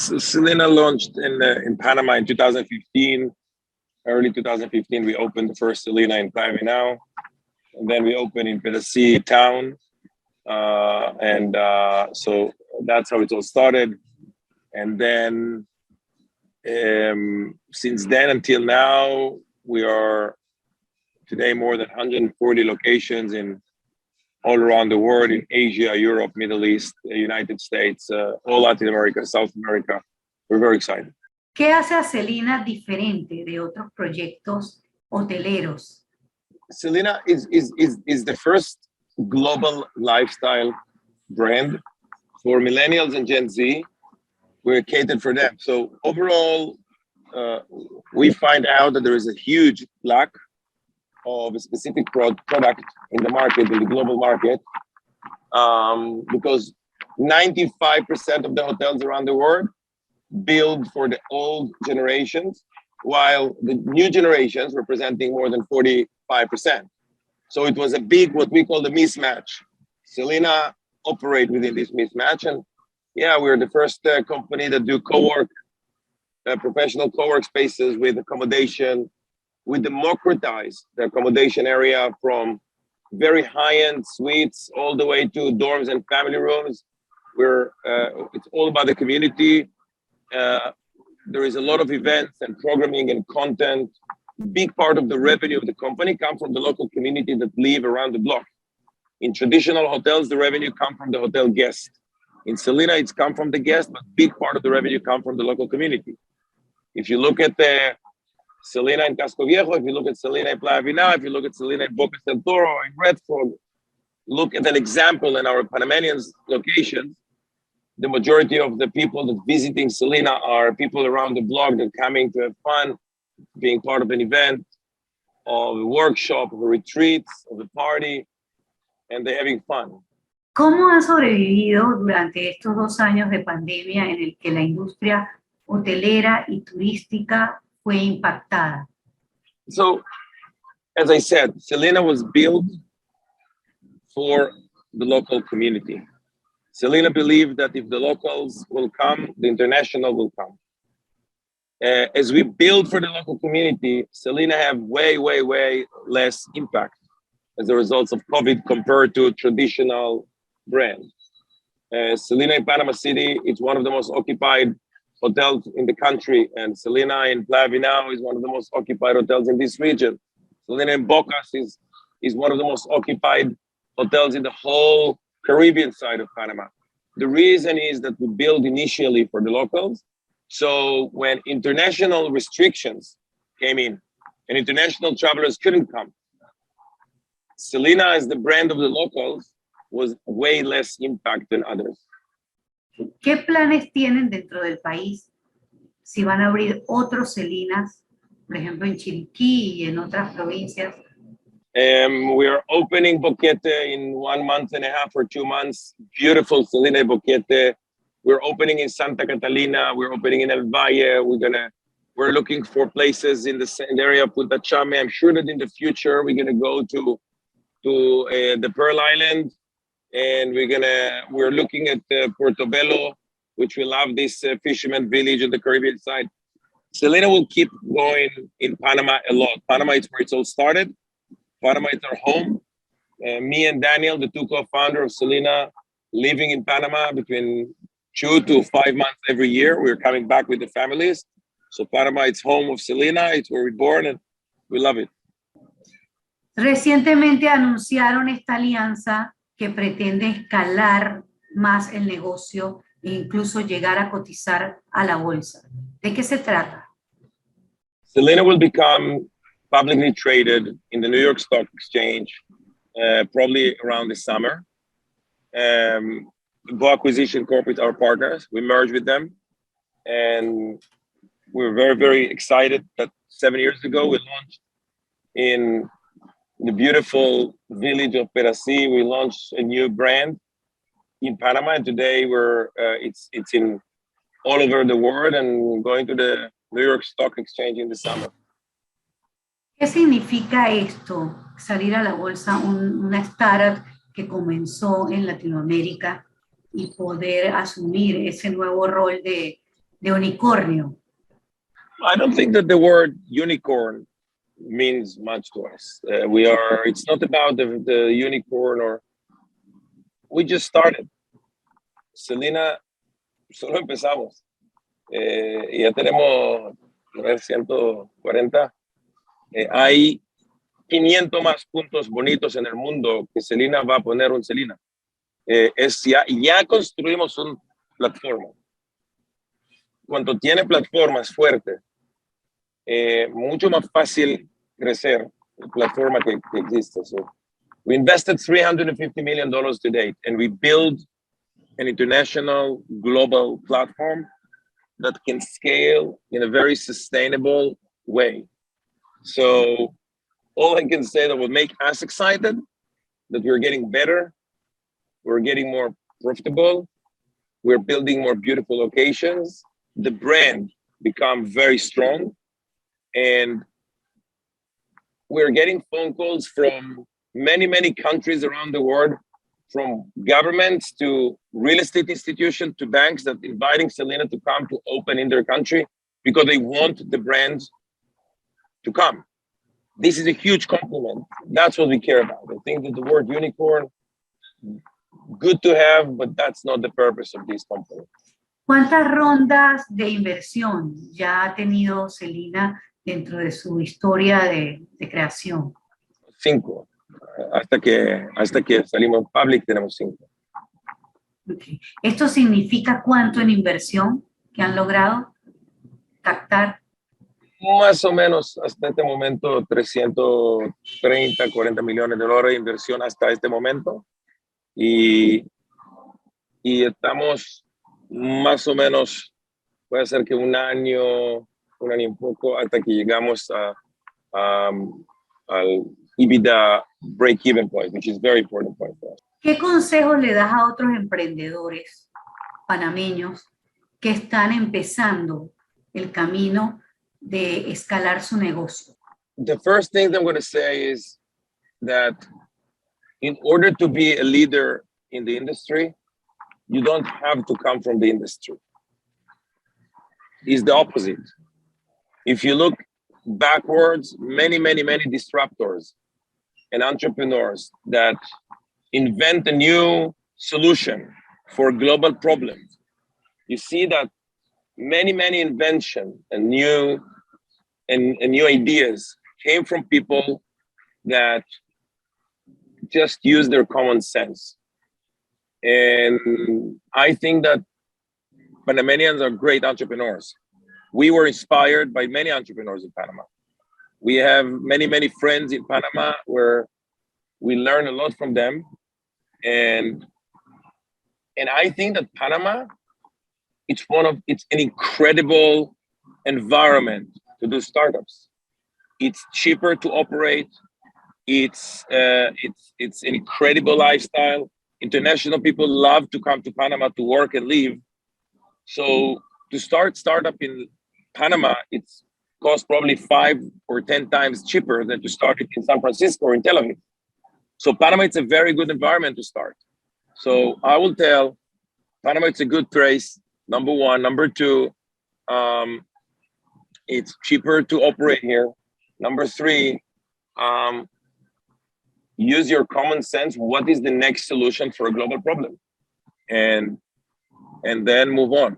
Selina launched in Panama in 2015. Early 2015, we opened the first Selina in Panamá, and then we opened in Prensa town, so that's how it all started. And then since then until now, we are today more than 140 locations in all around the world, in Asia, Europe, Middle East, United States, all Latin America, South America. We're very excited. ¿Qué hace a Selina diferente de otros proyectos hoteleros? Selina is the first global lifestyle brand for millennials and Gen Z. We're catered for them. So overall, we find out that there is a huge lack of a specific product in the market, in the global market, because 95% of the hotels around the world build for the old generations, while the new generations representing more than 45%. So it was a big, what we call the mismatch. Selina operate within this mismatch, and yeah, we're the first company that do co-work, professional co-work spaces with accommodation. We democratize the accommodation area from very high-end suites all the way to dorms and family rooms. It's all about the community. There is a lot of events and programming and content. Big part of the revenue of the company comes from the local community that live around the block. In traditional hotels, the revenue comes from the hotel guest. In Selina, it's come from the guest, but big part of the revenue comes from the local community. If you look at the Selina in Casco Viejo, if you look at Selina in Playa Vinal, if you look at Selina in Boca del Toro, in Redford, look at an example in our Panamanian locations. The majority of the people that visiting Selina are people around the block that are coming to have fun, being part of an event, of a workshop, of a retreat, of a party, and they're having fun. ¿Cómo ha sobrevivido durante estos 2 años de pandemia en el que la industria hotelera y turística fue impactada? So, as I said, Selina was built for the local community. Selina believed that if the locals will come, the international will come. As we build for the local community, Selina have way less impact as a result of COVID compared to traditional brands. Selina in Panama City, it's one of the most occupied hotels in the country, and Selina in Playa Vinal is one of the most occupied hotels in this region. Selina in Bocas is one of the most occupied hotels in the whole Caribbean side of Panama. The reason is that we build initially for the locals. So when international restrictions came in and international travelers couldn't come, Selina as the brand of the locals was way less impact than others. ¿Qué planes tienen dentro del país? Si van a abrir otros Selinas, por ejemplo en Chiriquí y en otras provincias. We are opening Boquete in 1.5 months or 2 months. Beautiful Selina Boquete. We're opening in Santa Catalina. We're opening in El Valle. We're looking for places in the area of Punta Chame. I'm sure that in the future we're gonna go to the Pearl Island, and we're looking at Portobello, which we love this fisherman village on the Caribbean side. Selina will keep going in Panama a lot. Panama is where it's all started. Panama is our home. Me and Daniel, the 2 co-founders of Selina, living in Panama between 2 to 5 months every year. We're coming back with the families. So Panama, it's home of Selina. It's where we're born, and we love it. Recientemente anunciaron esta alianza que pretende escalar más el negocio e incluso llegar a cotizar a la bolsa. ¿De qué se trata? Selina will become publicly traded in the New York Stock Exchange, probably around the summer. Go Acquisition Corporate, our partners, we merged with them, and we're very excited that 7 years ago we launched in the beautiful village of Perací. We launched a new brand in Panama, and today it's in all over the world and going to the New York Stock Exchange in the summer. ¿Qué significa esto, salir a la bolsa, una startup que comenzó en Latinoamérica y poder asumir ese nuevo rol de de unicornio. I don't think that the word unicorn means much to us. It's not about the unicorn, or we just started. Selina, solo empezamos. Y ya tenemos 140. Hay 500 más puntos bonitos en el mundo que Selina va a poner un Selina. Ya construimos una plataforma. Cuando tiene plataformas fuertes, mucho más fácil crecer la plataforma que existe. So we invested $350 million to date, and we built an international global platform that can scale in a very sustainable way. So all I can say that will make us excited that we're getting better, we're getting more profitable, we're building more beautiful locations, the brand become very strong, and we're getting phone calls from many, many countries around the world, from governments to real estate institutions to banks, that inviting Selina to come to open in their country because they want the brand to come. This is a huge compliment. That's what we care about. I think that the word unicorn, good to have, but that's not the purpose of this company. ¿Cuántas rondas de inversión ya ha tenido Selina dentro de su historia de creación? 5. Hasta que salimos public tenemos 5. Okay. ¿Esto significa cuánto en inversión que han logrado captar? Más o menos hasta este momento 330, 40 millones de dólares de inversión hasta este momento. Y estamos más o menos, puede ser que un año y un poco hasta que llegamos al EBITDA break-even point, which is very important point for us. ¿Qué consejos le das a otros emprendedores panameños que están empezando el camino de escalar su negocio? The first thing that I'm going to say is that in order to be a leader in the industry, you don't have to come from the industry. It's the opposite. If you look backwards, many disruptors and entrepreneurs that invent a new solution for global problems, you see that many inventions and new ideas came from people that just use their common sense. And I think that Panamanians are great entrepreneurs. We were inspired by many entrepreneurs in Panama. We have many friends in Panama where we learn a lot from them. And I think that Panama, it's an incredible environment to do startups. It's cheaper to operate. It's an incredible lifestyle. International people love to come to Panama to work and live. So to start startup in Panama, it's cost probably 5 or 10 times cheaper than to start it in San Francisco or in Tel Aviv. So Panama, it's a very good environment to start. So I will tell Panama, it's a good place. Number one. Number two, it's cheaper to operate here. Number three, use your common sense. What is the next solution for a global problem? And then move on.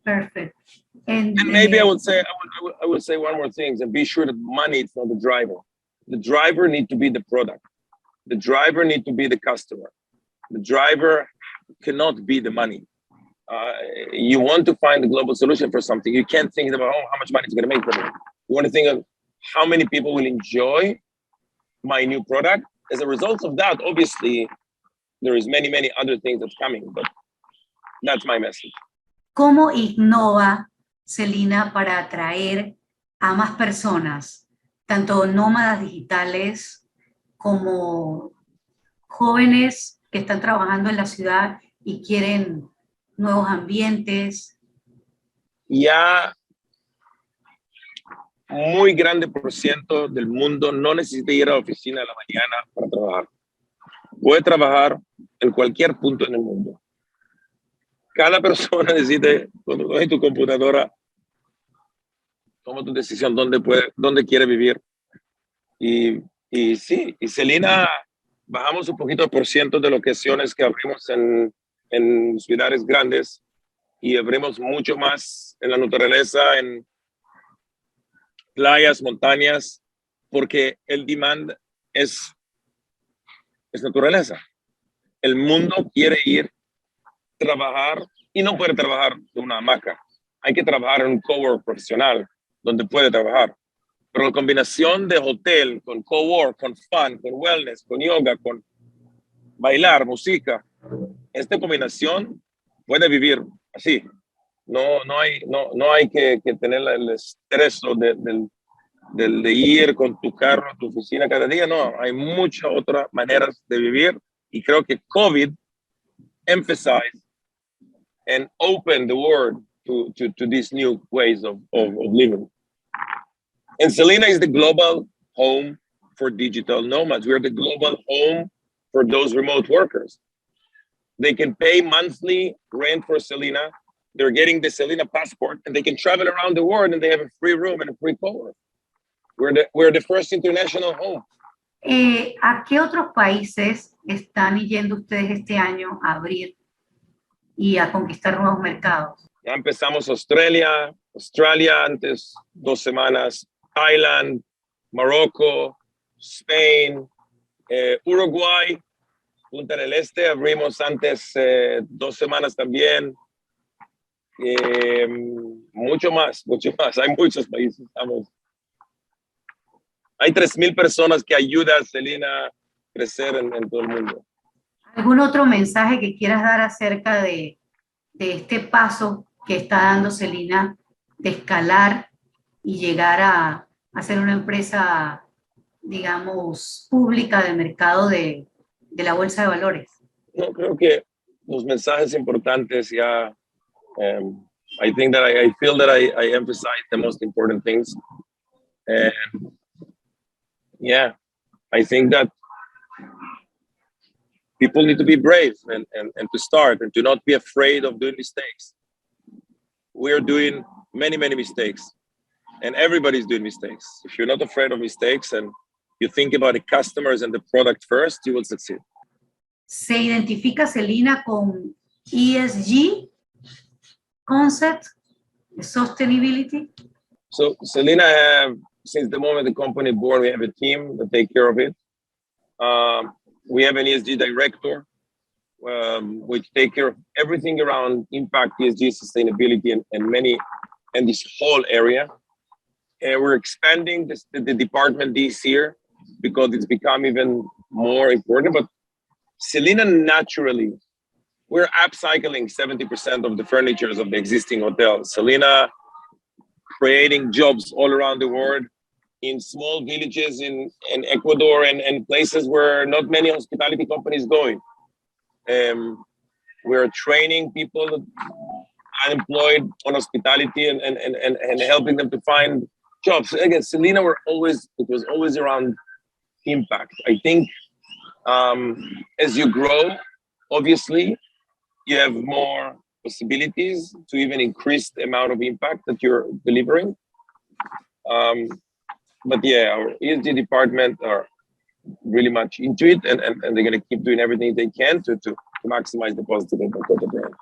Perfect. And maybe I would say one more thing, and be sure that money is not the driver. The driver needs to be the product. The driver needs to be the customer. The driver cannot be the money. You want to find a global solution for something. You can't think about how much money it's going to make for me. You want to think of how many people will enjoy my new product. As a result of that, obviously, there is many other things that's coming, but that's my message. ¿Cómo innova Selina para atraer a más personas, tanto nómadas digitales como jóvenes que están trabajando en la ciudad y quieren nuevos ambientes? Ya muy grande por ciento del mundo no necesita ir a la oficina a la mañana para trabajar. Puede trabajar en cualquier punto en el mundo. cada persona decide, cuando coges tu computadora, toma tu decisión dónde quiere vivir. Y sí, y Selina, bajamos un poquito el porciento de locaciones que abrimos en ciudades grandes y abrimos mucho más en la naturaleza, en playas, montañas, porque el demand es naturaleza. El mundo quiere ir trabajar y no puede trabajar en una hamaca. Hay que trabajar en un cowork profesional donde puede trabajar. Pero la combinación de hotel con cowork, con fun, con wellness, con yoga, con bailar, música, esta combinación puede vivir así. No hay que tener el estrés de ir con tu carro a tu oficina cada día. No, hay muchas otras maneras de vivir y creo que COVID emphasized and opened the world to these new ways of living. And Selina is the global home for digital nomads. We're the global home for those remote workers. They can pay monthly rent for Selina. They're getting the Selina passport and they can travel around the world and they have a free room and a free cowork. We're the first international home. ¿A qué otros países están yendo ustedes este año a abrir y a conquistar nuevos mercados? Ya empezamos Australia antes 2 semanas, Thailand, Morocco, Spain, Uruguay, Punta del Este, abrimos antes 2 semanas también. Mucho más. Hay muchos países. Hay 3,000 personas que ayudan a Selina a crecer en todo el mundo. ¿Algún otro mensaje que quieras dar acerca de este paso que está dando Selina de escalar y llegar a ser una empresa, digamos, pública del mercado de la bolsa de valores? No, creo que los mensajes importantes ya, I think that I feel that I emphasize the most important things. And yeah, I think that people need to be brave and to start and to not be afraid of doing mistakes. We're doing many mistakes and everybody's doing mistakes. If you're not afraid of mistakes and you think about the customers and the product first, you will succeed. ¿Se identifica Selina con ESG concept, sustainability? So Selina, since the moment the company born, we have a team that take care of it. We have an ESG director, which take care of everything around impact, ESG, sustainability, and this whole area. And we're expanding the department this year because it's become even more important. But Selina, naturally, we're upcycling 70% of the furnitures of the existing hotels. Selina creating jobs all around the world in small villages in Ecuador and places where not many hospitality companies going. We're training people unemployed on hospitality and helping them to find jobs. Again, Selina, it was always around impact. I think as you grow, obviously, you have more possibilities to even increase the amount of impact that you're delivering. But yeah, our ESG department are really much into it, and they're going to keep doing everything they can to maximize the positive impact of the brand.